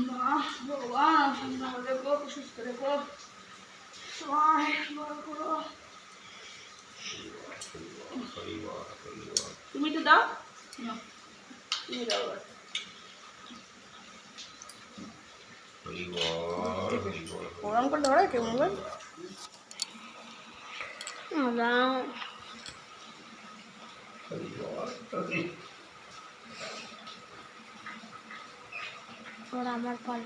মা ভগবান ভালো রেখো, সুস্থ রেখো, সবাই বড় করো। তুমি তো দাও, তুমি দাও। ওরম করে ধরে কেউ মোবাইল আমার ফল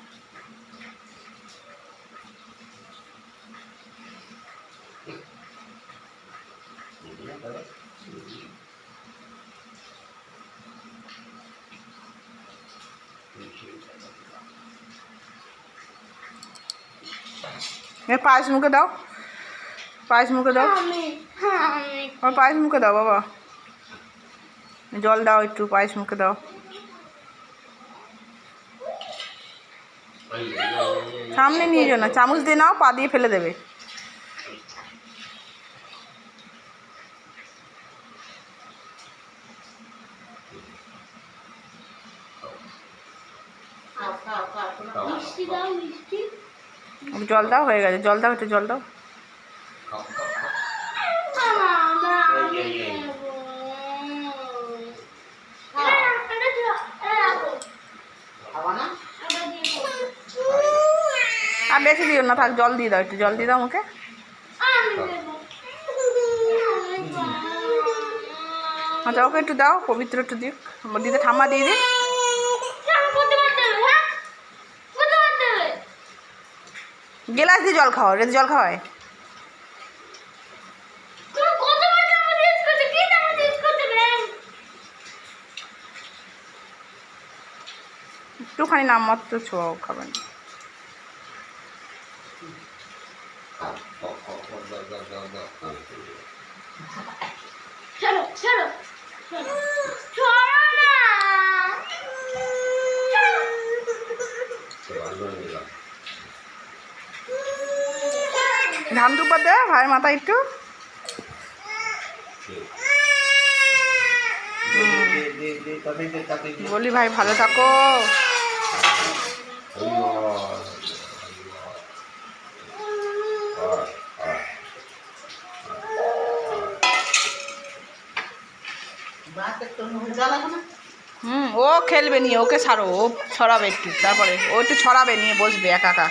পায়েস মুখে দাও, পায়েস মুখে দাও, আর পায়েস মুখে দাও বাবা, জল দাও একটু, পায়েস মুখে দাও। সামনে নিয়ে যাও না, চামচ দিয়ে নাও, পা দিয়ে ফেলে দেবে। জল দাও, হয়ে গেছে, জল দাও, একটু জল দাও। আর বেশি দিও না, থাক, জল দিয়ে দাও, একটু জল দিয়ে দাও মুখে। আচ্ছা, ওকে একটু দাও, পবিত্র একটু দিক, দিতে ঠাম্মা দিয়ে দিক। গেলাস দিয়ে জল খাওয়া, রেতে জল খাওয়ায়। একটুখানি নাম মাত্র ছোঁয়াও, খাবেন। ধান দুপা দে ভাইয়ের মাথায় একটু। বলি ভাই ভালো থাকো। ও খেলবে নিয়ে, ওকে ছাড়ো, ও ছড়াবে একটু, তারপরে ও একটু ছড়াবে, নিয়ে বসবে একা একা।